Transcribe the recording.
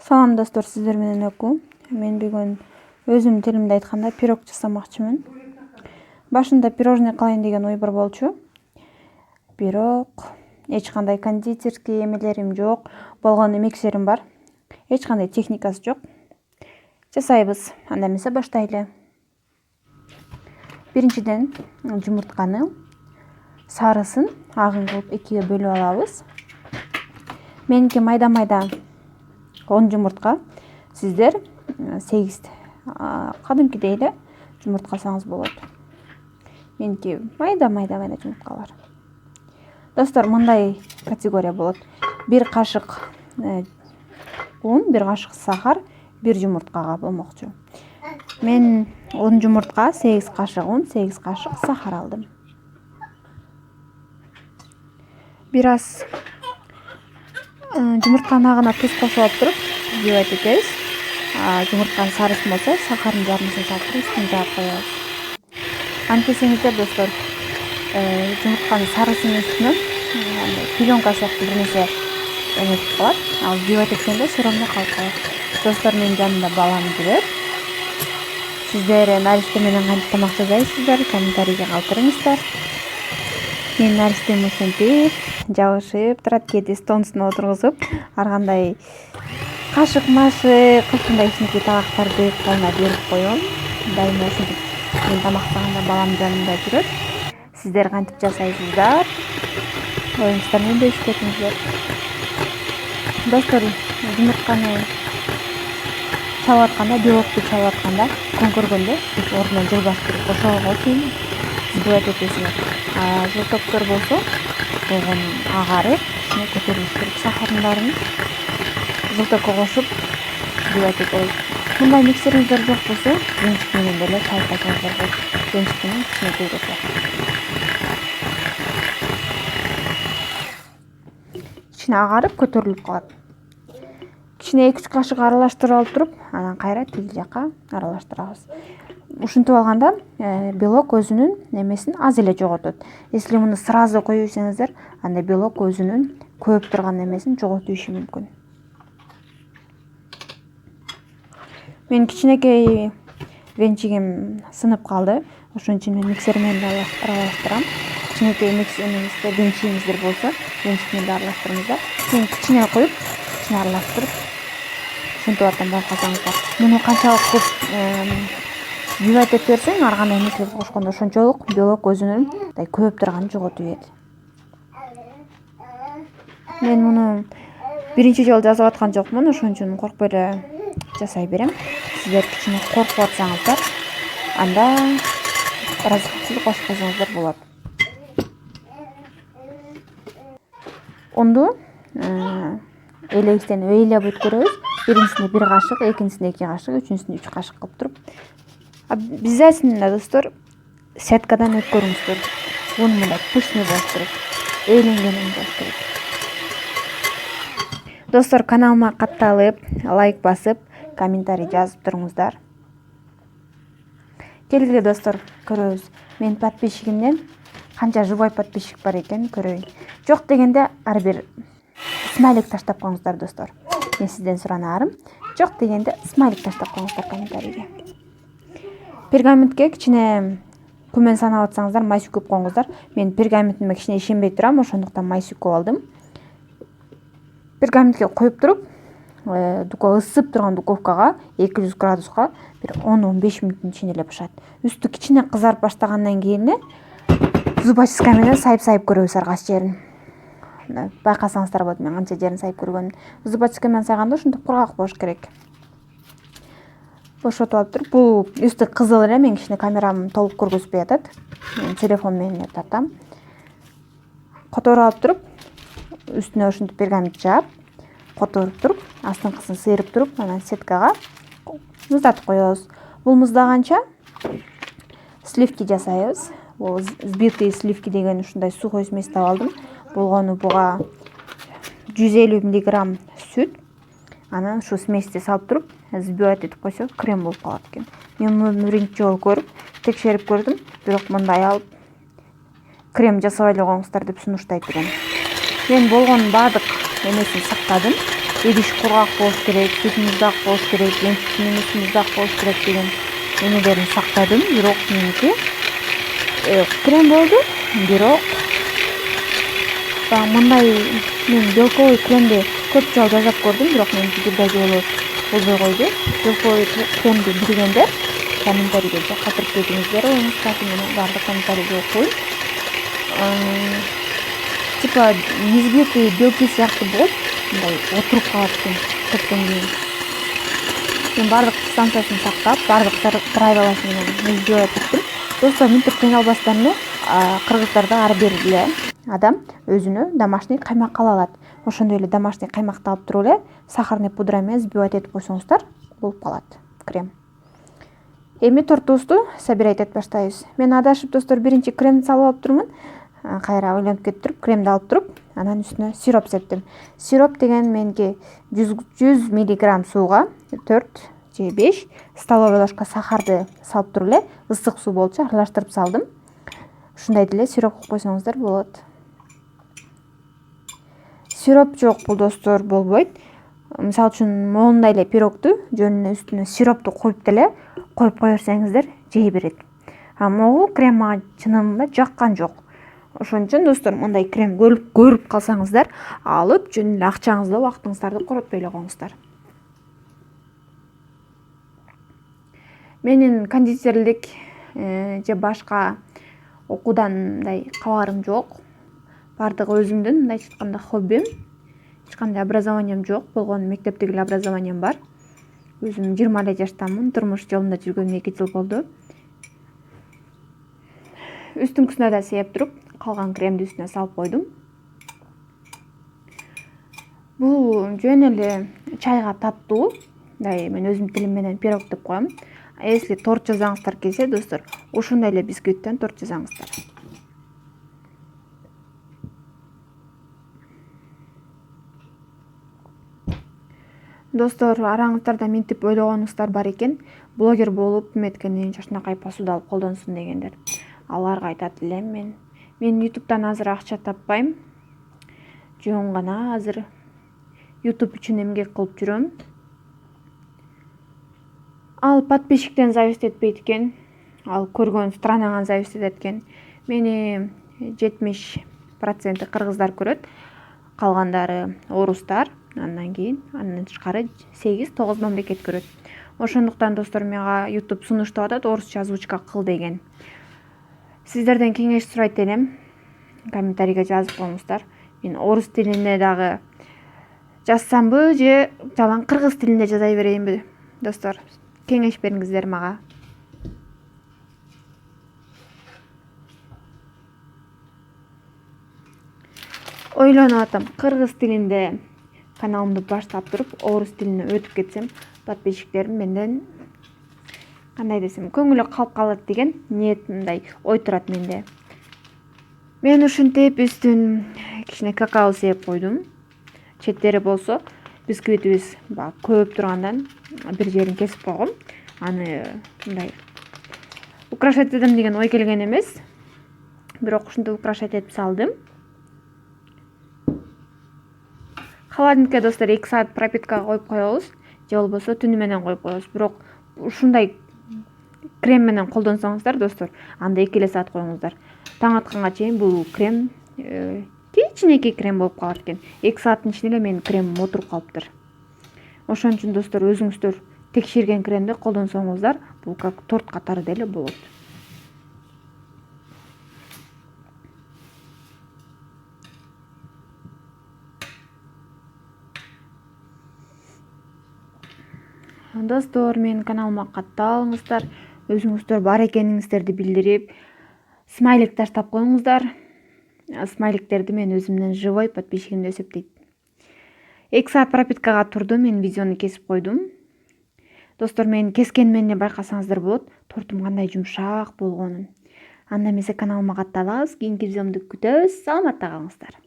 Салам достор, сиздер менен Өкү. Мен бүгүн өзүм тилимде айтканда пирог жасамакчымын. Башында пирожный кылайын деген ой бар болчу. Бирок эч кандай кондитерский эмелерим жок, болгону миксерим бар. Эч кандай техникасы жок. Жасайбыз. Анда эмесе баштайлы. Биринчиден жумуртканы сарысын агын кылып экиге бөлүп алабыз. Меники майда-майда 10 жумуртка. Сиздер 8 кадимкидей эле жумуртка алсаңыз болот. Меники майда жумурткалар. Достор, мындай категория болот. 1 кашык un, 1 кашык сахар, 1 жумурткага болмокчу. Мен 10 жумуртка, 8 кашык un, 8 кашык сахар алдым. Бир аз жумуртканын агына туз кошуп алып туруп, жибайт экебиз. Жумуртканын сарысын болсо, сахардын жарымысын салып туруп, үстүн жаап коебуз. Антесеңиздер достор, жумуртканын сарысынын үстүнө пленка сыяктуу бир нерсе эметип калат. Ал жибайт эткенде соромда калып калат. Достор, менин жанымда балам жүрөт. Сиздер наристе менен кантип тамак жасайсыздар? Комментарийге калтырыңыздар. Менин наристем ушинтип жабышып турат, кээде столдун үстүнө отургузуп, ар кандай кашык-машык, ушундай кичинекей табактарды колуна берип коем. Дайыма ушинтип мен тамактаганда балам жанымда жүрөт. Сиздер кантип жасайсыздар? Оюңуздар менен бөлүшүп кетиңиздер. Достор, жумуртканы чабып атканда, белокту чабып атканда, көңкөргөндө ордунан жылбашып туруп ошого чейин сбивать этесиңер. Жылтоктор болсо, болгон агарып, ичине көтөрүлүш керек. Сахардын баарын жылтокко кошуп сбивать этебиз. Мындай миксериңиздер жок болсо, жемчик менен деле чайып койсоңуздар болот. Жемчик менен кичинекей кетет. Ичине агарып көтөрүлүп калат. Кичине 2-3 кашык аралаштырып алып туруп, анан кайра тиги жака аралаштырабыз. Ушинтип алганда белок өзүнүн немесин аз эле жоготот. Если муну сразу коюп ийсеңиздер, анда белок өзүнүн көп турган немесин жоготуп ийиши мүмкүн. Мен кичинекей венчигим сынып калды. Ошон үчүн мен миксер менен аралаштырам. Кичинекей миксерибизде венчигиңиздер болсо, венчик менен аралаштырыңыздар. Мен кичине коюп, кичине аралаштырып, ушинтип атам байкасаңыздар. Муну канчалык көп жибайт этип берсең, ар кандай нерселерди кошкондо ошончолук белок өзүнүн көп турганын жоготуп ийет. Мен муну биринчи жолу жасап аткан жокмун, ошон үчүн коркпой эле жасай берем. Сиздер кичине коркуп атсаңыздар, анда разрыхлитель кошуп койсоңуздар болот. Унду элегизден ыйлап өткөрөбүз. Биринчисине 1 кашык, экинчисине 2 кашык, үчүнчүсүнө 3 кашык кылып туруп. Обязательно достор, сеткадан өткөрүңүздөр. Бул мындай пышный болуш керек. Ээленгенин болуш керек. Достор, каналыма катталып, лайк басып, комментарий жазып туруңуздар. Келгиле достор, көрөбүз. Менин подписчигимден канча живой подписчик бар экенин көрөйүн. Жок дегенде ар бир смайлик таштап коюңуздар достор. Мен сизден суранарым. Жок дегенде смайлик таштап коюңуздар комментарийге. Пергаментке кичине күмөн санап атсаңыздар, май сүкүп коюңуздар. Мен пергаментиме кичине ишенбей турам, ошондуктан май сүкүп алдым. Пергаментке коюп туруп, ысып турган духовкага 200 градуска бир 10-15 мүнөттүн ичинде эле бышат. Үстү кичине кызарып баштагандан кийин зубочисткай менен сайып көрөбүз ар кайсы жерин. Байкасаңыздар болот, мен канча жерин сайып көргөнүм. Зубочисткай менен сайганда ушунтип кургак болуш керек. Бошотуп алып туруп, бул үстү кызыл эле, мен кичине камерам толук көргөзбөй атат. Мен телефон менен тартам. Которуп алып туруп, үстүнө ушинтип пергамент жаап, которуп туруп, астыңкысын сыйрып туруп, анан сеткага муздатып коебуз. Бул муздаганча сливки жасайбыз. Бул сбитые сливки деген ушундай сухой смесь таап алдым. Болгону буга 150 мг сүт, анан ушу смести салып туруп, сбивать этип койсо крем болуп калат экен. Мен муну биринчи жолу көрүп, текшерип көрдүм, бирок мындай алып крем жасабай эле коюңуздар деп сунуштайт экен. Мен болгонун баардык эмесин сактадым. идиш кургак болуш керек, сүт муздак болуш керек, эмчектин муздак болуш керек деген эмелерин сактадым. Бирок меники крем болду. Бирок мындай мен белковый кремди көп жолу жасап көрдүм, бирок меники бир жолу болбой койду. Белковый кремди билгендер комментарийге калтырып кетиңиздер, оюңузга мен баардык комментарийди окуйм. Типа несбитый белки сыяктуу болот, мындай отуруп калат экен көптөн кийин. Мен баардык станциясын сактап, баардык правиласын менен изилеп чыктым. Достор, минтип кыйналбастан эле кыргыздарда ар бир эле адам өзүнө домашний каймак ала алат. Ошондой эле домашний каймакты алып туруп эле сахарный пудра менен взбивать этип койсоңуздар болуп калат крем. Эми тортубузду собирать этип баштайбыз. Мен адашып достор биринчи кремди салып алып турмун. Кайра ойлонуп кетип туруп кремди алып туруп, анан үстүнө сироп септим. Сироп деген меники 100 мг сууга 4 же 5 столовый ложка сахарды салып туруп эле ысык суу болчу аралаштырып салдым. Ушундай деле сироп кылып койсоңуздар болот. Сироп жок бул достор болбойт. Мисалы үчүн моундай эле пирогду жөнүнө үстүнө сиропту коюп деле коюп кое берсеңиздер жей берет. Могу крем мага чынында жаккан жок. Ошон үчүн достор мындай крем көрүп калсаңыздар, алып жөн эле акчаңызды, убактыңыздарды коротпой эле коюңуздар. Менин кондитерлик же башка окуудан мындай кабарым жок. Бардыгы өзүмдүн мындай айтканда хоббим. Эч кандай образованием жок, болгону мектептеги эле образованием бар. Өзүм 20 жаштамын, турмуш жолунда жүргөнүмө 2 жыл болду. Үстүңкүсүнө да сээп туруп, калган кремди үстүнө салып койдум. Бул жөн эле чайга таттуу. Мен өзүм тилим менен пирог деп коем. Если торт жасаңыздар келсе, достор, ушундай эле бисквиттен торт жасаңыздар. Достор, араңыздарда минтип ойлогонуңуздар бар экен. Блогер болуп эметкенин жашынакай посуда алып колдонсун дегендер. Аларга айтат элем мен YouTube'дан азыр акча таппайм. Жөн гана азыр YouTube үчүн эмгек кылып жүрөм. Ал подписчиктен зависит этпейт экен. Ал көргөн странаңан зависит этет экен. Мени 70% кыргыздар көрөт. Калгандары орустар. Андан тышкары 8-9 мамлекет көрөт. Ошондуктан достор мага YouTube сунуштап атат, орусча озвучка кыл деген. Сиздерден кеңеш сурайт элем. Комментарийге жазып коюңуздар. Мен орус тилинде дагы жазсамбы же жалаң кыргыз тилинде жаза берейинби? Достор, кеңеш бериңиздер мага. Ойлонуп атам, кыргыз тилинде каналымды баштап туруп, орус тилине өтүп кетсем, подписчиктерим менден кандай десем, көңүлү калып калат деген ниет, мындай ой турат менде. Мен ушинтип үстүн кичине какао сээп койдум. Четтери болсо бисквитибиз көп тургандан бир жерин кесип койгом. Аны мындай украшать этем деген ой келген эмес. Бирок ушинтип украшать этип салдым. Холодильникке достор 2 саат пропиткага коюп коебуз, же болбосо түнү менен коюп коебуз. Бирок ушундай крем менен колдонсоңуздар достор, анда 2 саат коюңуздар. Таң атканга чейин бул крем кичинекей крем болуп калат экен. 2 сааттын ичинде эле менин кремим отуруп калыптыр. Ошон үчүн достор өзүңүздөр текшерген кремди колдонсоңуздар, бул как торт катары деле болот. Достор, менин каналыма катталыңыздар, өзүңүздөр бар экениңиздерди билдирип, смайлик таштап коюңуздар. Смайликтерди мен өзүмдүн живой подписчигим деп эсептейт. 2 саат пропиткага турду, мен видеону кесип койдум. Достор, мен кескенимен эле байкасаңыздар болот, тортум кандай жумшак болгонун. Анда эмесе каналыма катталыңыз, кийинки видеомду күтөбүз. Саламатта калыңыздар.